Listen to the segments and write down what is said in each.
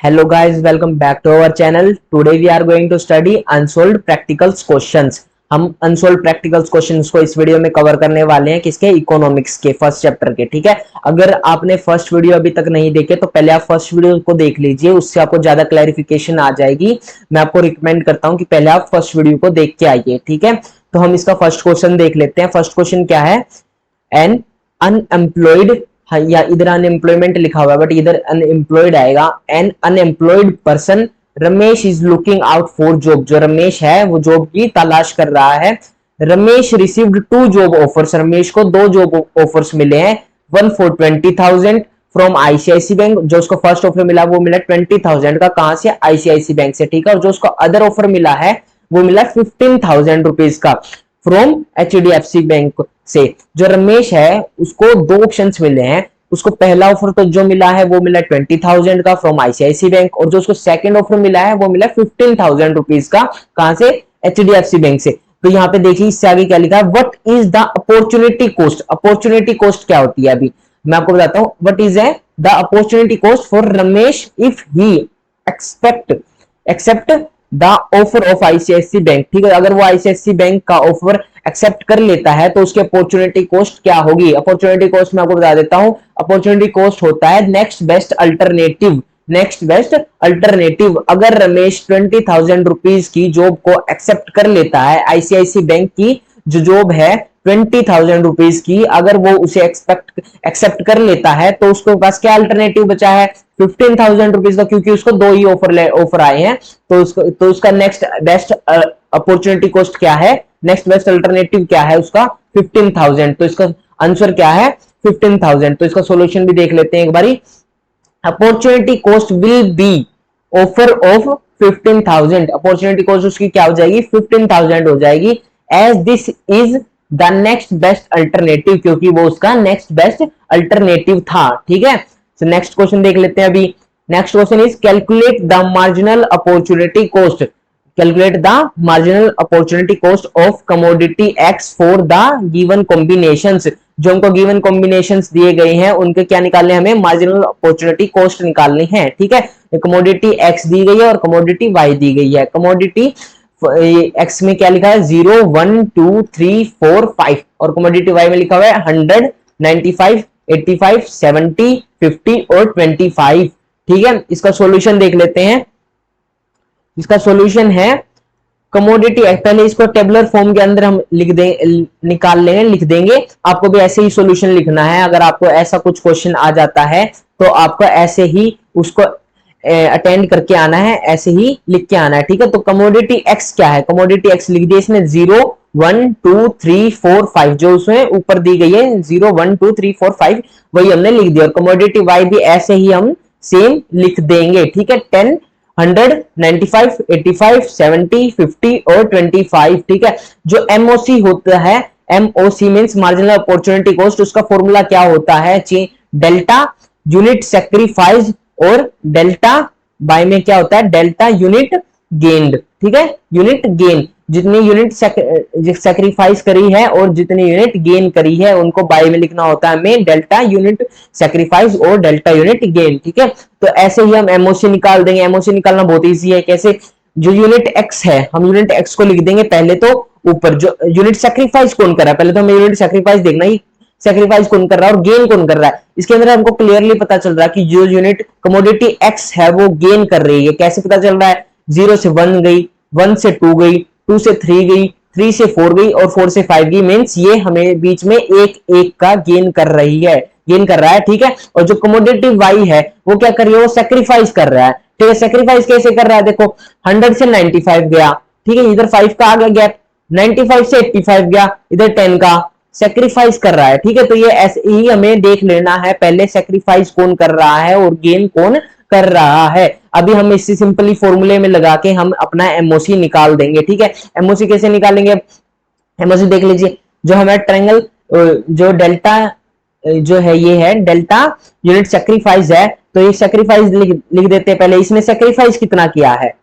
Hello guys, welcome back to our channel. Today we are going to study unsolved practicals questions. हम unsolved practicals questions को इस video में cover करने वाले हैं किसके, इकोनॉमिक्स के फर्स्ट चैप्टर के। ठीक है, अगर आपने फर्स्ट वीडियो अभी तक नहीं देखे तो पहले आप फर्स्ट वीडियो को देख लीजिए, उससे आपको ज्यादा क्लैरिफिकेशन आ जाएगी। मैं आपको रिकमेंड करता हूं कि पहले आप फर्स्ट वीडियो को देख के आइए। ठीक है, तो हम इसका फर्स्ट क्वेश्चन देख लेते हैं। फर्स्ट क्वेश्चन क्या है, एन अनएम्प्लॉयड, या इधर अनएम्प्लॉयमेंट लिखा हुआ है बट इधर अनएम्प्लॉयड आएगा। An unemployed person Ramesh is looking out for job, जो रमेश है वो जॉब की तलाश कर रहा है। Ramesh received 2 job offers, Ramesh को 2 जॉब ऑफर्स मिले हैं। One for 20,000 from ICICI bank, जो उसको फर्स्ट ऑफर मिला वो मिला 20,000 का, कहां से, आईसीआईसी बैंक से। ठीक है, और जो उसको अदर ऑफर मिला है वो मिला 15,000 रुपीज का फ्रॉम एचडीएफसी बैंक से। जो रमेश है उसको 2 ऑप्शंस मिले हैं। उसको पहला ऑफर तो जो मिला है वो मिला 20,000 का फ्रॉम आईसीआईसी बैंक, और जो उसको सेकंड ऑफर मिला है वो मिला 15,000 रुपीज का, कहां से, एचडीएफसी बैंक से। तो यहाँ पे देखिए इससे आगे क्या लिखा है, what is the opportunity cost. Opportunity cost क्या होती है अभी मैं आपको बताता हूं। What is the opportunity cost for Ramesh if he accept the offer of ICICI bank. ठीक है, अगर वो आईसीआईसी बैंक का ऑफर एक्सेप्ट कर लेता है तो उसकी अपॉर्चुनिटी कॉस्ट क्या होगी। अपॉर्चुनिटी कॉस्ट मैं आपको बता देता हूं। अपॉर्चुनिटी कॉस्ट होता है next best alternative. Next best alternative, अगर रमेश 20,000 रुपीज की जॉब को एक्सेप्ट कर लेता है, आईसीआईसी बैंक की जो जॉब है 20,000 रुपीज की, अगर वो उसे एक्सेप्ट कर लेता है तो उसके पास क्या अल्टरनेटिव बचा है, 15,000 रुपीज का, क्योंकि उसको 2 ही ऑफर आए हैं। तो उसका नेक्स्ट बेस्ट अपॉर्चुनिटी कॉस्ट क्या है, नेक्स्ट बेस्ट अल्टरनेटिव क्या है उसका, 15,000। तो इसका आंसर क्या है, 15,000। तो इसका सॉल्यूशन भी देख लेते हैं एक बारी। Opportunity cost will be offer of 15,000, opportunity cost उसकी क्या हो जाएगी, 15,000 हो जाएगी, as this is the next best alternative, क्योंकि वो उसका नेक्स्ट बेस्ट अल्टरनेटिव था। ठीक है, तो नेक्स्ट क्वेश्चन देख लेते हैं अभी। Next question is calculate the marginal opportunity cost. Calculate the marginal opportunity cost of commodity x for the given combinations. जो हमको गिवन कॉम्बिनेशंस दिए गए हैं उनके क्या निकालने, हमें मार्जिनल अपॉर्चुनिटी कॉस्ट निकालनी है। ठीक है, कमोडिटी एक्स दी गई है और कमोडिटी वाई दी गई है। कमोडिटी एक्स में क्या लिखा है, 0 1 2 3 4 5, और कमोडिटी वाई में लिखा हुआ है 100 95 85 70 50 और 25। ठीक है, इसका सॉल्यूशन देख लेते हैं। इसका सॉल्यूशन है कमोडिटी, पहले इसको टेबुलर फॉर्म के अंदर हम निकाल लेंगे, लिख देंगे। आपको भी ऐसे ही सॉल्यूशन लिखना है। अगर आपको ऐसा कुछ क्वेश्चन आ जाता है तो आपको ऐसे ही उसको अटेंड करके आना है, ऐसे ही लिख के आना है। ठीक है, तो कमोडिटी एक्स क्या है, कमोडिटी एक्स लिख दिया इसमें 0 1 2 3 4 5, जो उसमें ऊपर दी गई है 0 1 2 3 4 5 वही हमने लिख दिया। और कमोडिटी वाई भी ऐसे ही हम सेम लिख देंगे। ठीक है, 10 100 95 85 70 50 और 25। ठीक है, जो एमओसी होता है, MOC means marginal opportunity cost, उसका फॉर्मूला क्या होता है, डेल्टा यूनिट सैक्रिफाइस और डेल्टा बाय में क्या होता है, डेल्टा यूनिट गेन्ड। ठीक है, यूनिट गेन, जितनी यूनिट सैक्रिफाइस करी है और जितनी यूनिट गेन करी है उनको बाय में लिखना होता है हमें डेल्टा यूनिट सैक्रिफाइस और डेल्टा यूनिट गेन। ठीक है, तो ऐसे ही हम एमओसी निकाल देंगे। एमओसी निकालना बहुत इजी है। कैसे, जो यूनिट एक्स है हम यूनिट एक्स को लिख देंगे पहले तो ऊपर, जो यूनिट सैक्रिफाइस कौन कर रहा है, पहले तो हमें यूनिट सैक्रिफाइस देखना ही, सैक्रिफाइस कौन कर रहा है और गेन कौन कर रहा है। इसके अंदर हमको क्लियरली पता चल रहा है कि जो यूनिट कमोडिटी एक्स है वो गेन कर रही है। कैसे पता चल रहा है, 0 से 1 गई, 1 से 2 गई, 2 से 3 गई, 3 से 4 गई और 4 से 5 गई, मींस ये हमें बीच में एक एक का गेन कर रही है, गेन कर रहा है। ठीक है, और जो कमोडिटी वाई है वो क्या कर रही है, वो सैक्रिफाइस कर रहा है। ठीक है, सैक्रिफाइस कैसे कर रहा है, देखो 100 से 95 गया, ठीक है, इधर 5 का आ गया गैप, 95 से 85 गया, इधर 10 का सैक्रिफाइस कर रहा है। ठीक है, तो ये ऐसे ही हमें देख लेना है पहले, सैक्रिफाइस कौन कर रहा है और गेन कौन कर रहा है। अभी हम इसी सिंपली फॉर्मूले में लगा के हम अपना एमओसी निकाल देंगे। ठीक है, एमओसी कैसे निकालेंगे, एमओसी देख लीजिए। जो हमारा ट्रायंगल, जो डेल्टा जो है ये है डेल्टा यूनिट सैक्रिफाइस है, तो ये सैक्रिफाइस लिख देते हैं पहले। इसमें सैक्रिफाइस कितना किया है,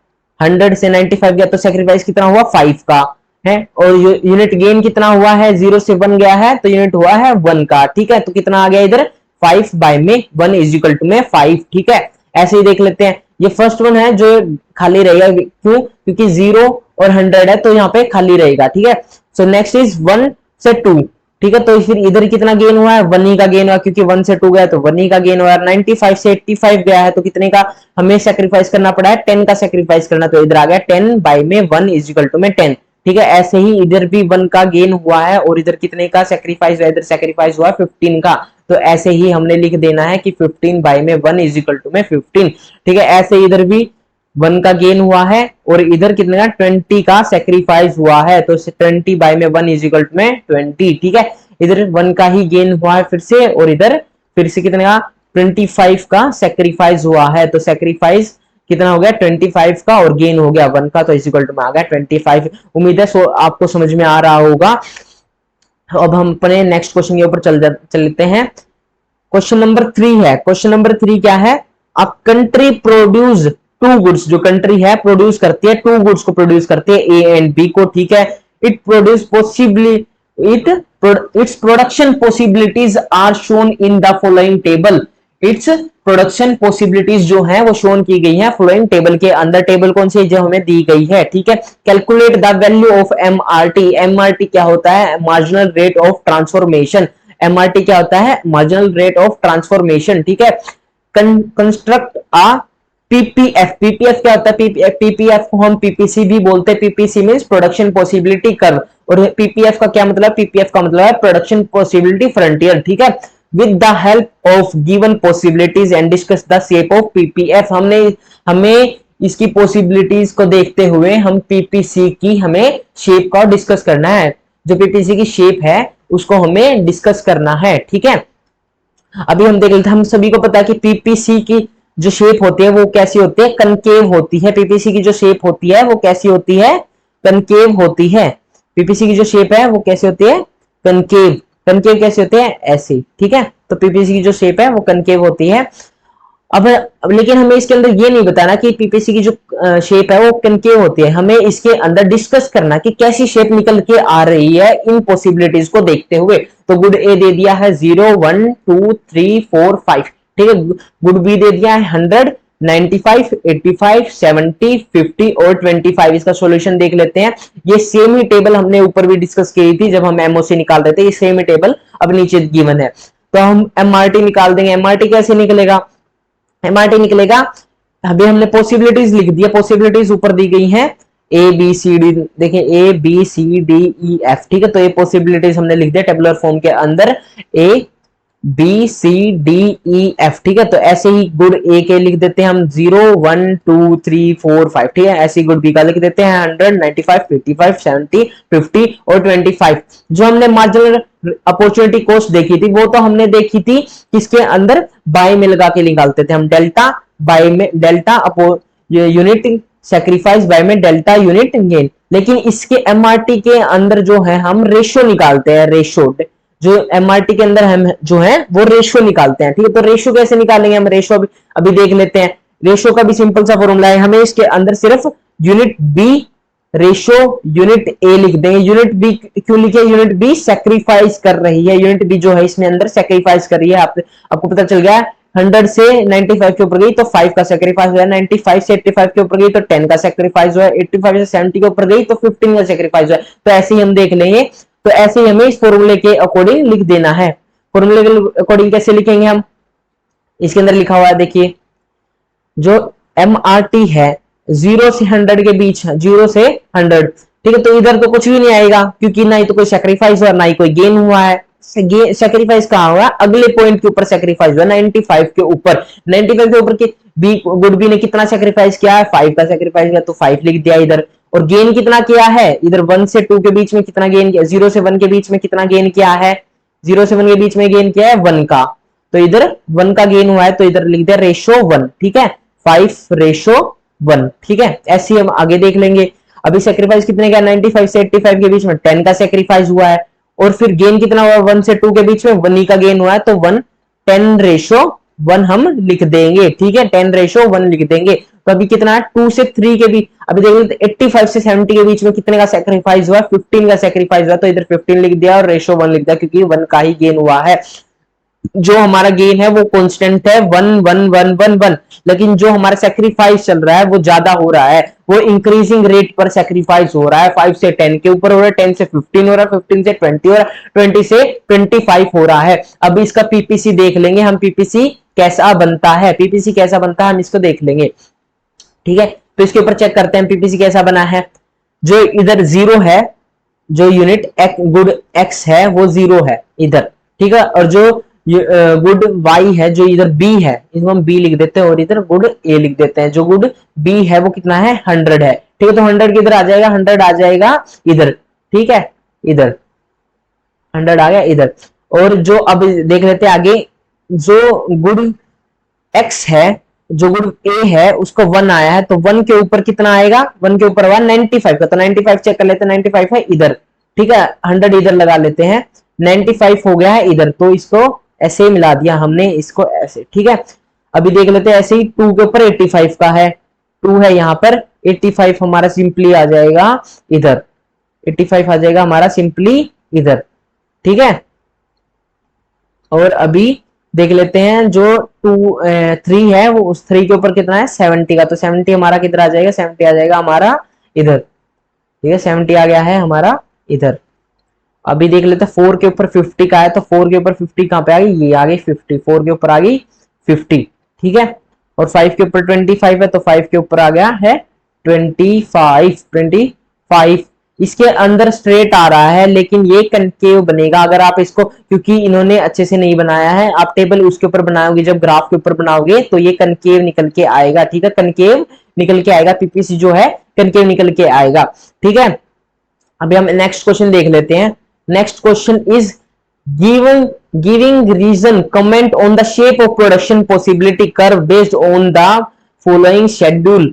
100 से 95 गया तो सैक्रिफाइस कितना हुआ, 5 का है। और यूनिट गेन कितना हुआ है, 0 से 1 गया है तो यूनिट हुआ है 1 का। ठीक है, तो कितना आ गया इधर, 5 बाय में 1 इज इक्वल टू में 5। ठीक है, ऐसे ही देख लेते हैं। ये फर्स्ट वन है जो खाली रहेगा, क्यों? क्योंकि 0 और 100 है तो यहाँ पे खाली रहेगा, ठीक है। सो नेक्स्ट इज 1 से 2, ठीक है। तो फिर इधर कितना गेन हुआ है? 1 ही का गेन हुआ, क्योंकि 1 से 2 गया तो 1 ही का गेन हुआ। 95 से 85 गया है तो कितने का हमें सेक्रीफाइस करना पड़ा है? 10 का सेक्रीफाइस करना, तो इधर आ गया 10 बाई में 1 इज इक्वल टू में 10, ठीक है। ऐसे ही इधर भी 1 का गेन हुआ है और इधर कितने का सेक्रीफाइस हुआ? इधर सेक्रीफाइस हुआ 15 का, तो ऐसे ही हमने लिख देना है कि 15 बाई में 1 इज इक्वल टू में 15, ठीक है। ऐसे इधर भी 1 का गेन हुआ है और इधर कितने का? 20 का सेक्रीफाइस हुआ है, तो 20 बाई में 1 इज इक्वल टू में 20, ठीक है। इधर 1 का ही गेन हुआ है फिर से, और इधर फिर से कितने का? 25 का सेक्रीफाइस हुआ है, तो सेक्रीफाइस कितना हो गया? 25 का, और गेन हो गया 1 का, तो इज इक्वल टू में आ गया 25। उम्मीद है आपको समझ में आ रहा होगा। अब हम अपने नेक्स्ट क्वेश्चन के ऊपर चल लेते हैं। क्वेश्चन नंबर 3 है। क्वेश्चन नंबर 3 क्या है? A country produce two goods, जो कंट्री है प्रोड्यूस करती है टू गुड्स को प्रोड्यूस करती है, ए एंड बी को, ठीक है। It produce possibly its production possibilities are shown in the following table. Its production possibilities जो है वो शोन की गई है फॉलोइंग टेबल के अंदर। टेबल कौन सी जो हमें दी गई है, ठीक है। Calculate the value of MRT. MRT क्या होता है? Marginal rate of transformation. MRT क्या होता है? मार्जिनल रेट ऑफ ट्रांसफॉर्मेशन, ठीक है। कंस्ट्रक्ट आ पीपीएफ। पीपीएफ क्या होता है? पीपीएफ को हम पीपीसी भी बोलते हैं। PPC means production possibility curve, और पीपीएफ का क्या मतलब? पीपीएफ का मतलब है प्रोडक्शन पॉसिबिलिटी फ्रंटियर, ठीक है। With the help of given possibilities and discuss the shape of PPF. हमें इसकी पॉसिबिलिटीज को देखते हुए हम पीपीसी की हमें शेप का डिस्कस करना है। जो पीपीसी की शेप है उसको हमें डिस्कस करना है, ठीक है। अभी हम देख लेते हैं, हम सभी को पता है कि पीपीसी की जो शेप होती है वो कैसी होती है? कनकेव होती है। पीपीसी की जो शेप होती है वो कैसी होती है? कनकेव होती है। पीपीसी की जो शेप है वो कैसी होती है? कनकेव। कनकेव कैसे होते हैं? ऐसे, ठीक है। तो पीपीसी की जो शेप है वो कनकेव होती है। अब लेकिन हमें इसके अंदर ये नहीं बताना कि पीपीसी की जो शेप है वो कनकेव होती है। हमें इसके अंदर डिस्कस करना कि कैसी शेप निकल के आ रही है इन पॉसिबिलिटीज को देखते हुए। तो गुड ए दे दिया है 0 1 2 3 4 5, ठीक है। गुड बी दे दिया है 100 95 85 70 50 और 25। इसका सॉल्यूशन देख लेते हैं। ये सेम ही टेबल हमने ऊपर भी डिस्कस की थी जब हम एमओसी निकाल रहे थे। ये सेम ही टेबल अब नीचे गिवन है, तो हम एमआरटी निकाल देंगे। एमआरटी कैसे निकलेगा? एमआरटी निकलेगा, अभी हमने पॉसिबिलिटीज लिख दिया। पॉसिबिलिटीज ऊपर दी गई हैं ए बी सी डी, देखिए A B C D E F, ठीक है। तो ये पॉसिबिलिटीज हमने लिख दिया टेबुलर फॉर्म के अंदर, A B C D E F, ठीक है। तो ऐसे ही गुड ए के लिख देते हैं हम 0 1 2 3 4 5, ठीक है। ऐसे ही गुड बी का लिख देते हैं 100 95 85 70 50 और 25। जो हमने मार्जिनल अपॉर्चुनिटी कॉस्ट देखी थी वो तो हमने देखी थी किसके अंदर? बाय में लगा के निकालते थे हम, डेल्टा बाय में डेल्टा अपो यूनिट सेक्रीफाइस बाय में डेल्टा यूनिट गेन। लेकिन इसके एमआरटी के अंदर जो है हम रेशियो निकालते हैं। रेशियो जो एमआरटी के अंदर हम जो है वो रेशियो निकालते हैं, ठीक है। तो रेशियो कैसे निकालेंगे हम? रेशियो अभी देख लेते हैं। रेशियो का भी सिंपल सा फॉर्मूला है, हमें इसके अंदर सिर्फ unit B ratio unit A लिख देंगे। यूनिट बी क्यों लिखे? यूनिट बी सेक्रीफाइस कर रही है। यूनिट बी जो है इसमें अंदर सेक्रीफाइस कर रही है। आपको पता चल गया 100 से 95 के ऊपर गई तो 5 का सेक्रीफाइस हुआ, 95 से 85 के ऊपर गई तो 10 का सेक्रीफाइस हुआ, 85 से 70 के ऊपर गई तो 15 का सेक्रीफाइस हुआ। तो ऐसे ही हम देख लेंगे। तो ऐसे ही हमें इस फॉर्मूले के अकॉर्डिंग लिख देना है। फॉर्मूले के अकॉर्डिंग कैसे लिखेंगे हम? इसके अंदर लिखा हुआ है, देखिए जो एमआरटी है 0 से 100 के बीच, 0 से 100, ठीक है। तो इधर तो कुछ भी नहीं आएगा क्योंकि ना ही तो कोई सेक्रीफाइस हुआ ना ही कोई गेन हुआ है। सेक्रीफाइस कहां हुआ? अगले पॉइंट के ऊपर सेक्रीफाइस हुआ, 95 के ऊपर। 95 के ऊपर के बी गुड बी ने कितना सेक्रीफाइस किया है? 5 का सेक्रीफाइस किया, तो 5 लिख दिया इधर। और गेन कितना किया है? इधर 1 से 2 के बीच में कितना गेन किया? 0 से 1 के बीच में कितना गेन किया है? 0 से 1 के बीच में गेन किया है 1 का, तो इधर 1 का गेन हुआ है, तो इधर लिख दिया रेशो 1, ठीक है। 5:1, ठीक है। ऐसे हम आगे देख लेंगे। अभी सेक्रीफाइस कितने का? 95 से 85 के बीच में 10 का सेक्रीफाइस हुआ है। और फिर गेन कितना हुआ? 1 से 2 के बीच में 1 का गेन हुआ है, तो 10:1 हम लिख देंगे, ठीक है। 10:1 लिख देंगे। तो अभी कितना है? 2 से 3 के बीच, अभी देख लेते 85 से 70 के बीच में कितने का सेक्रीफाइस हुआ? 15 का सेक्रीफाइस हुआ, तो इधर 15 लिख दिया और रेशो 1 लिख दिया क्योंकि 1 का ही गेन हुआ है। जो हमारा गेन है वो कांस्टेंट है 1 1 1 1 1, लेकिन जो हमारा सेक्रीफाइस चल रहा है वो ज्यादा हो रहा है, वो इंक्रीजिंग रेट पर सेक्रीफाइस हो रहा है। 5 से 10 के ऊपर हो रहा है, 10 से 15 हो रहा है, 15 से 20 हो रहा है, 20 से 25 हो रहा है। अब इसका पीपीसी देख लेंगे हम, पीपीसी कैसा बनता है, पीपीसी कैसा बनता है हम इसको देख लेंगे। ठीक है, तो इसके ऊपर चेक करते हैं पीपीसी कैसा बना है। जो इधर जीरो है, जो यूनिट गुड एक्स है वो जीरो है इधर, ठीक है, और जो गुड वाई है जो इधर बी है, इसको हम बी लिख देते हैं और इधर गुड ए लिख देते हैं। जो गुड बी है वो कितना है 100 है, ठीक है, तो 100 किधर आ जाएगा, 100 आ जाएगा इधर, ठीक है, इधर 100 आ गया इधर। और जो अब देख लेते हैं आगे, जो गुड एक्स है, जो गुड ए है उसको 1 आया है, तो 1 के ऊपर कितना आएगा, 1 के ऊपर हुआ 95 का, तो 95 चेक कर लेते हैं, 95 है इधर, ठीक है, 100 इधर लगा लेते हैं, 95 हो गया है इधर, तो इसको ऐसे ही मिला दिया हमने इसको ऐसे, ठीक है। अभी देख लेते हैं ऐसे ही 2 के ऊपर 85 का है, 2 है यहाँ पर, 85 हमारा सिंपली आ जाएगा इधर, 85 आ जाएगा हमारा सिंपली इधर, ठीक है। और अभी देख लेते हैं जो 3 है वो उस 3 के ऊपर कितना है 70 का, तो 70 हमारा किधर आ जाएगा, 70 आ जाएगा हमारा इधर, ठीक है, 70 आ गया है हमारा इधर। अभी देख लेते हैं 4 के ऊपर 50 का है, तो 4 के ऊपर 50 कहां पे आ गई, ये आ गई 50, 4 के ऊपर आ गई 50, ठीक है। और 5 के ऊपर 25 है, तो 5 के ऊपर आ गया है 25, 25 इसके अंदर स्ट्रेट आ रहा है, लेकिन ये कनकेव बनेगा अगर आप इसको, क्योंकि इन्होंने अच्छे से नहीं बनाया है, आप टेबल उसके ऊपर बनाओगे, जब ग्राफ के ऊपर बनाओगे तो ये कनकेव निकल के आएगा, ठीक है, कनकेव निकल के आएगा, पीपीसी जो है कनकेव निकल के आएगा, ठीक है। अभी हम नेक्स्ट क्वेश्चन देख लेते हैं। Next question is giving reason comment on the shape of production possibility curve based on the following schedule,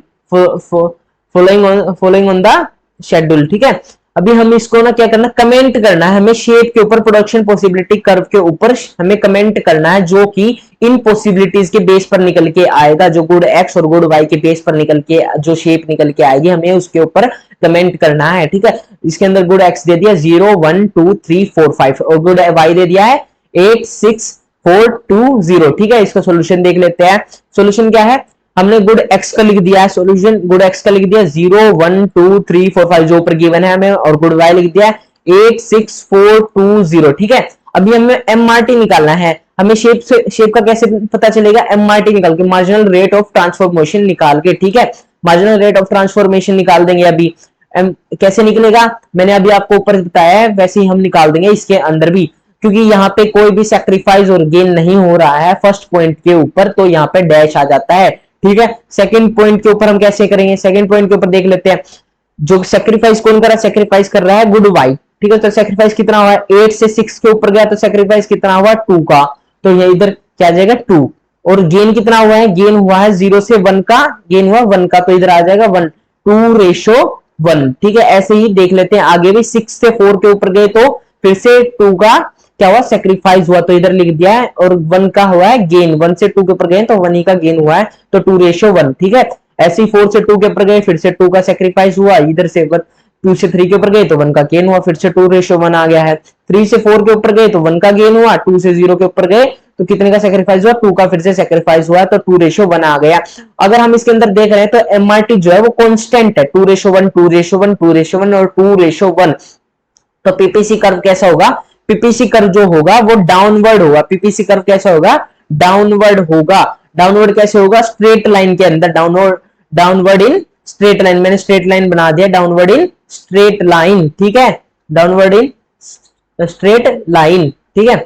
following on the schedule, ठीक है। अभी हम इसको ना क्या करना, कमेंट करना है हमें, शेप के ऊपर प्रोडक्शन पॉसिबिलिटी कर्व के ऊपर हमें कमेंट करना है, जो कि इन पॉसिबिलिटीज के बेस पर निकल के आएगा, जो गुड एक्स और गुड वाई के बेस पर निकल के जो शेप निकल के आएगी हमें उसके ऊपर कमेंट करना है, ठीक है। इसके अंदर गुड एक्स दे दिया 0 1 2 3 4 5 और गुड वाई दे दिया है 8 6 4 2 0, ठीक है। इसका सोल्यूशन देख लेते हैं। सोल्यूशन क्या है, हमने गुड एक्स का लिख दिया है, सोल्यूशन गुड एक्स का लिख दिया 0 1 2 3 4 5 जो ऊपर गिवन है हमें, और गुड वाई लिख दिया 8 6 4 2 0, ठीक है। अभी हमें एमआरटी निकालना है, हमें शेप का कैसे पता चलेगा, एमआरटी निकाल के, मार्जिनल रेट ऑफ ट्रांसफॉर्मेशन निकाल के, ठीक है, मार्जिनल रेट ऑफ ट्रांसफॉर्मेशन निकाल देंगे। अभी कैसे निकलेगा, मैंने अभी आपको ऊपर बताया है, वैसे ही हम निकाल देंगे इसके अंदर भी, क्योंकि यहाँ पे कोई भी सैक्रिफाइस और गेन नहीं हो रहा है फर्स्ट पॉइंट के ऊपर, तो यहाँ पे डैश आ जाता है, ठीक है। सेकंड पॉइंट के ऊपर हम कैसे करेंगे, सेकंड पॉइंट के ऊपर देख लेते हैं, जो सैक्रिफाइस कौन कर रहा है, सैक्रिफाइस कर रहा है गुड वाई, ठीक है, तो सैक्रिफाइस कितना हुआ है 8 से 6 के ऊपर गया, तो सैक्रिफाइस कितना हुआ 2 का, तो ये इधर क्या आ जाएगा 2, और गेन कितना हुआ है, गेन हुआ है 0 से 1 का, गेन हुआ 1 का, तो इधर आ जाएगा 1, 2:1, ठीक है। ऐसे ही देख लेते हैं आगे भी, 6 से 4 के ऊपर गए तो फिर से 2 का क्या हुआ सेक्रीफाइस हुआ, तो इधर लिख दिया है, और 1 का हुआ है गेन, 1 से 2 के ऊपर गए तो 1 ही का गेन हुआ है, तो 2:1, ठीक है। ऐसे ही 4 से 2 के ऊपर गए, फिर से 2 का सेक्रीफाइस हुआ, इधर से 2 से 3 के ऊपर गए तो 1 का गेन हुआ, फिर से 2:1 आ गया है। 3 से 4 के ऊपर गए तो 1 का गेन हुआ, 2 से 0 के ऊपर गए तो कितने का सेक्रीफाइस हुआ, 2 का फिर से सेक्रीफाइस हुआ, तो 2:1 आ गया। अगर हम इसके अंदर देख रहे हैं तो एमआरटी जो है वो कांस्टेंट है, 2:1 2:1 2:1 और 2:1, तो पीपीसी कर्व कैसा होगा, पीपीसी कर्व जो होगा वो डाउनवर्ड होगा, पीपीसी कर्व कैसा होगा, डाउनवर्ड होगा। डाउनवर्ड कैसे होगा, स्ट्रेट लाइन के अंदर, डाउनवर्ड इन स्ट्रेट लाइन, मैंने स्ट्रेट लाइन बना दिया, डाउनवर्ड इन स्ट्रेट लाइन, ठीक है, डाउनवर्ड इन स्ट्रेट लाइन, ठीक है।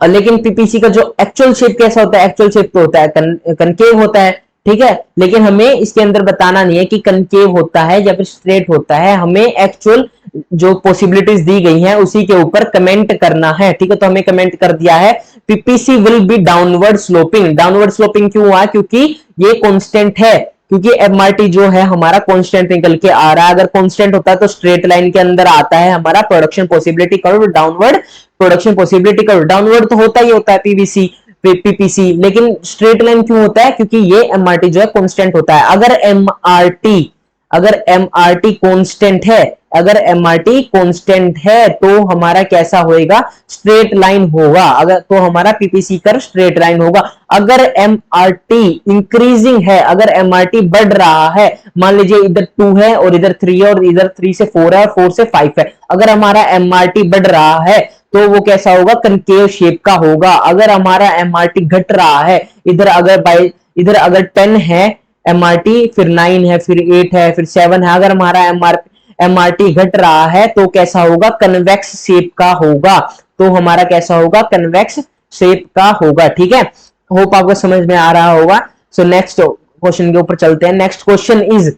लेकिन पीपीसी का जो एक्चुअल शेप कैसा होता है, एक्चुअल शेप तो होता है कनकेव होता है, ठीक है, लेकिन हमें इसके अंदर बताना नहीं है कि कनकेव होता है या फिर स्ट्रेट होता है, हमें एक्चुअल जो पॉसिबिलिटीज दी गई हैं उसी के ऊपर कमेंट करना है, ठीक है। तो हमें कमेंट कर दिया है PPC will be downward sloping, downward sloping क्यों हुआ, क्योंकि ये कांस्टेंट है, क्योंकि एमआरटी जो है हमारा कांस्टेंट निकल के आ रहा है, अगर कांस्टेंट होता है तो स्ट्रेट लाइन के अंदर आता है हमारा production possibility curve, downward production possibility curve, downward तो होता ही होता है पीपीसी, लेकिन स्ट्रेट लाइन क्यों होता है, क्योंकि ये एमआरटी जो है कांस्टेंट होता है। अगर एमआरटी कांस्टेंट है, अगर एमआरटी कांस्टेंट है तो हमारा कैसा होएगा, स्ट्रेट लाइन होगा। अगर तो हमारा पीपीसी कर्व स्ट्रेट लाइन होगा। अगर एमआरटी इंक्रीजिंग है, अगर एमआरटी बढ़ रहा है, मान लीजिए इधर 2 है और इधर 3 है और इधर 3 से 4 है और 4 से 5 है, अगर हमारा एमआरटी बढ़ रहा है तो वो कैसा होगा, कनकेव शेप का होगा। अगर हमारा एमआरटी घट रहा है, इधर अगर 10 है एमआरटी, फिर 9 है, फिर 8 है, फिर 7 है, अगर हमारा एमआरटी घट रहा है तो कैसा होगा, कन्वेक्स शेप का होगा। तो हमारा कैसा होगा, कन्वेक्स शेप का होगा। ठीक है, होप आपको समझ में आ रहा होगा। सो नेक्स्ट क्वेश्चन के ऊपर चलते हैं। Next question is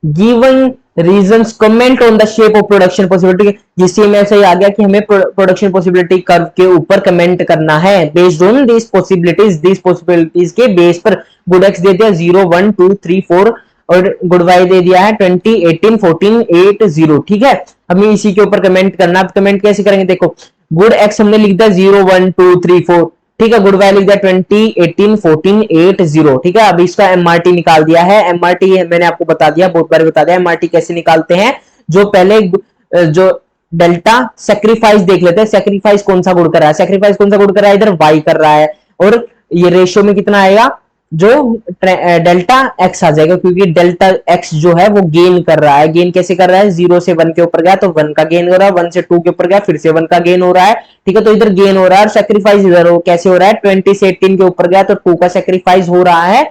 given reasons comment on the shape of production possibility. जिससे में ऐसा ही आ गया कि हमें प्रोडक्शन पॉसिबिलिटी कर्व के ऊपर कमेंट करना है। बेस्ड ऑन दिस पॉसिबिलिटीज के बेस पर गुड एक्स दे दिया 0 1 2 3 4 और गुड वाई दे दिया है 20 18 14 8 0। ठीक है, हमें इसी के ऊपर कमेंट करना। आप कमेंट कैसे करेंगे, देखो गुड एक्स हमने लिख दिया 0 1 2 3 4, ठीक है, गुड वाई लिख दिया 20 18 14 8 0। ठीक है, अब इसका एमआरटी निकाल दिया है। एमआरटी मैंने आपको बता दिया, बहुत बार बता दिया एमआरटी कैसे निकालते हैं। जो पहले जो डेल्टा सेक्रीफाइस देख लेते हैं, सेक्रीफाइस कौन सा गुड कर रहा है, सेक्रीफाइस कौन सा गुड कर रहा है, इधर वाई कर रहा है और ये रेशियो में कितना आएगा, जो डेल्टा एक्स आ जाएगा, क्योंकि डेल्टा एक्स जो है वो गेन कर रहा है। गेन कैसे कर रहा है, 0 से 1 के ऊपर गया तो 1 का गेन हो रहा है, 1 से 2 के ऊपर गया फिर से 1 का गेन हो रहा है। ठीक है, तो इधर गेन हो रहा है और सेक्रीफाइस इधर हो कैसे हो रहा है, 20 से 18 के ऊपर गया तो 2 का सेक्रीफाइस हो रहा है।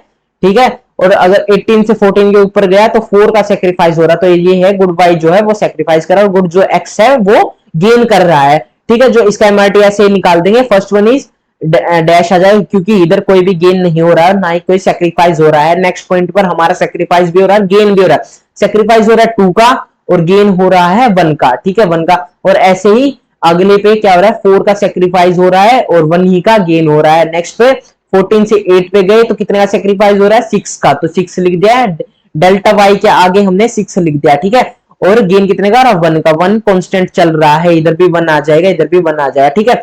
ठीक है, और अगर 18 से 14 के ऊपर गया तो 4 का सेक्रीफाइस हो रहा है। तो ये है गुड वाई जो है वो सेक्रीफाइस कर रहा है और गुड जो एक्स है वो गेन कर रहा है। ठीक है, जो इसका एमआरटी ऐसे निकाल देंगे, फर्स्ट वन इज डैश आ जाए क्योंकि इधर कोई भी गेन नहीं हो रहा है, ना ही कोई सेक्रीफाइस हो रहा है। नेक्स्ट पॉइंट पर हमारा सेक्रीफाइस भी हो रहा है, गेन भी हो रहा है। सेक्रीफाइस हो रहा है 2 का और गेन हो रहा है 1 का। ठीक है, 1 का, और ऐसे ही अगले पे क्या हो रहा है, 4 का सेक्रीफाइस हो रहा है और 1 ही का गेन हो रहा है। नेक्स्ट पे 14 से 8 पे गए तो कितने का सेक्रीफाइस हो रहा है, 6 का, तो 6 लिख दिया है। डेल्टा वाई के आगे हमने 6 लिख दिया। ठीक है, और गेन कितने का, 1 का। 1 कांस्टेंट चल रहा है, इधर भी 1 आ जाएगा, इधर भी 1 आ जाएगा। ठीक है,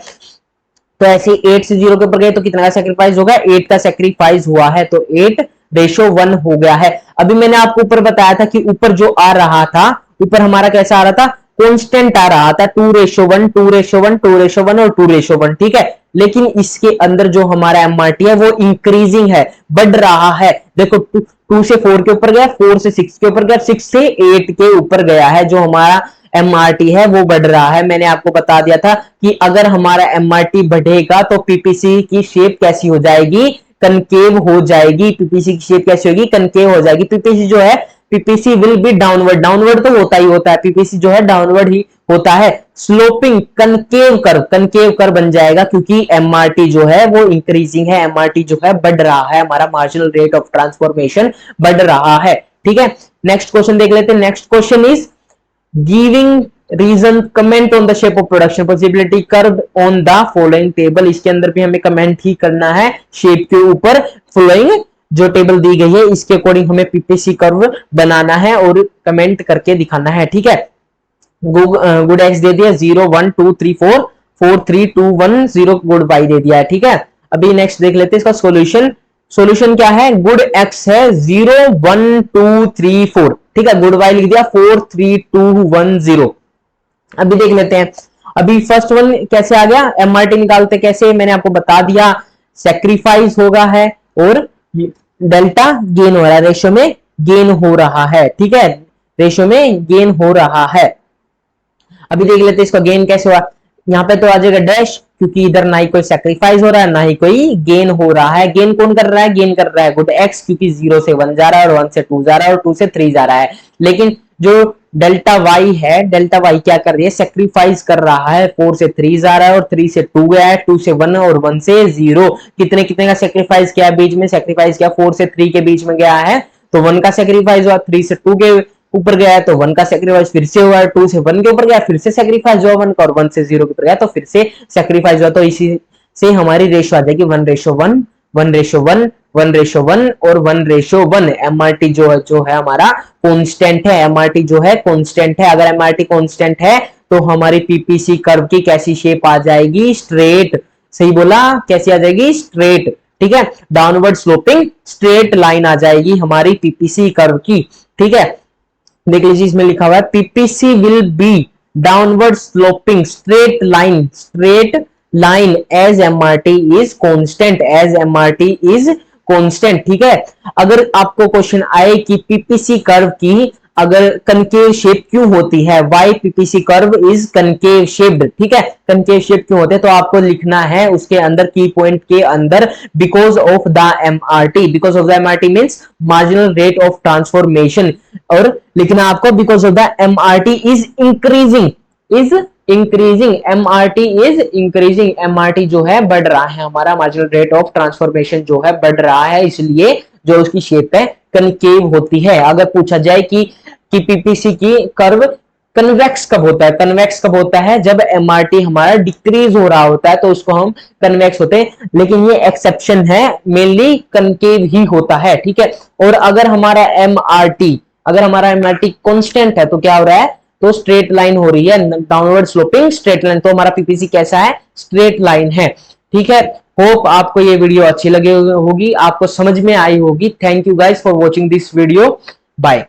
तो ऐसे 8 से 0 के ऊपर गए तो कितना का सेक्रीफाइस होगा, 8 का सेक्रीफाइस हुआ है, तो 8:1 हो गया है। अभी मैंने आपको ऊपर बताया था कि ऊपर जो आ रहा था, ऊपर हमारा कैसा आ रहा था, कांस्टेंट आ रहा था 2:1 2:1 2:1 और 2:1। ठीक है, लेकिन इसके अंदर जो हमारा एमआरटी है वो इंक्रीजिंग है, बढ़ रहा है। देखो 2 से 4 के ऊपर गया, 4 से 6 के ऊपर गया, 6 से 8 के ऊपर गया है। जो हमारा एमआरटी है वो बढ़ रहा है। मैंने आपको बता दिया था कि अगर हमारा एमआरटी बढ़ेगा तो पीपीसी की शेप कैसी हो जाएगी, कनकेव हो जाएगी। पीपीसी की शेप कैसी होगी, कनकेव हो जाएगी। पीपीसी जो है, PPC will be downward, downward तो होता ही होता है, पीपीसी जो है डाउनवर्ड ही होता है। स्लोपिंग कनकेव कर बन जाएगा, क्योंकि एमआरटी जो है वो इंक्रीजिंग है, एमआरटी जो है बढ़ रहा है, हमारा मार्जिनल रेट ऑफ ट्रांसफॉर्मेशन बढ़ रहा है। ठीक है, नेक्स्ट क्वेश्चन देख लेते हैं। Next question is giving reason comment on the shape of production possibility curve on the following table. इसके अंदर भी हमें कमेंट ही करना है शेप के ऊपर। फॉलोइंग जो टेबल दी गई है इसके अकॉर्डिंग हमें पीपीसी कर्व बनाना है और कमेंट करके दिखाना है। ठीक है, गुड एक्स दे दिया 0 1 2 3 4 4 3 2 1 0, गुड वाई दे दिया है। ठीक है, अभी नेक्स्ट देख लेते हैं इसका सॉल्यूशन। सॉल्यूशन क्या है, गुड एक्स है 0 1 2 3 4। ठीक है, गुड वाई लिख दिया 4 3 2 1 0। अभी देख लेते हैं, अभी फर्स्ट वन कैसे आ गया, एमआरटी निकालते कैसे, मैंने आपको बता दिया। सेक्रीफाइस होगा है और डेल्टा गेन हो रहा है, रेशियो में गेन हो रहा है। ठीक है, रेशियो में गेन हो रहा है। अभी देख लेते हैं इसका गेन कैसे हुआ। यहाँ पे तो आ जाएगा डैश, क्योंकि इधर ना ही कोई सेक्रीफाइस हो रहा है ना ही कोई गेन हो रहा है। गेन कौन कर रहा है, गेन कर रहा है गुड एक्स, क्योंकि 0 से 1 जा रहा है और 1 से 2 जा रहा है और 2 से 3 जा रहा है। लेकिन जो डेल्टा वाई है, डेल्टा वाई क्या कर रही है, सेक्रीफाइस कर रहा है। 4 से 3 जा रहा है और 3 से 2 गया है, 2 से 1 और 1 से 0। कितने कितने का सेक्रीफाइस किया बीच में, सेक्रीफाइस किया 4 से 3 के बीच में गया है तो 1 का सेक्रीफाइस हुआ, 3 से 2 के ऊपर गया है तो 1 का सेक्रीफाइस फिर से हुआ, 2 से 1 के ऊपर गया फिर से सेक्रीफाइस हुआ 1 का, और 1 से 0 के ऊपर गया तो फिर से सेक्रीफाइस हुआ। तो इसी से हमारी रेशियो आ जाएगी 1:1 1:1 1:1 और 1:1। एमआरटी जो है हमारा कांस्टेंट है, एमआरटी जो है कांस्टेंट है। अगर एमआरटी कांस्टेंट है तो हमारी पीपीसी कर्व की कैसी शेप आ जाएगी, स्ट्रेट। सही बोला, कैसी आ जाएगी, स्ट्रेट। ठीक है, डाउनवर्ड स्लोपिंग स्ट्रेट लाइन आ जाएगी हमारी पीपीसी कर्व की। ठीक है, देख लीजिए इसमें लिखा हुआ है PPC will be downward sloping straight line as MRT is constant, as MRT is constant. ठीक है, अगर आपको क्वेश्चन आए कि पीपीसी कर्व की अगर कनकेव शेप क्यों होती है, why PPC curve is concave shaped, ठीक है, कनकेव शेप क्यों होते हैं, तो आपको लिखना है उसके अंदर की पॉइंट के अंदर because of the MRT, because of the MRT means marginal rate of transformation, और लिखना आपको because of the MRT is increasing, MRT is increasing, MRT जो है बढ़ रहा है, हमारा मार्जिनल रेट ऑफ ट्रांसफॉर्मेशन जो है बढ़ रहा है, इसलिए जो उसकी शेप है कनकेव होती है। अगर पूछा जाए कि पीपीसी की कर्व कन्वेक्स कब होता है, कन्वेक्स कब होता है, जब एमआरटी हमारा डिक्रीज हो रहा होता है तो उसको हम कन्वेक्स होते हैं, लेकिन ये एक्सेप्शन है, मेनली कनकेव ही होता है। ठीक है, और अगर हमारा एमआरटी कांस्टेंट है तो क्या हो रहा है, तो स्ट्रेट लाइन हो रही है, डाउनवर्ड स्लोपिंग स्ट्रेट लाइन, तो हमारा पीपीसी कैसा है, स्ट्रेट लाइन है। ठीक है, होप आपको ये वीडियो अच्छी लगी होगी, आपको समझ में आई होगी। Thank you guys for watching this video, bye.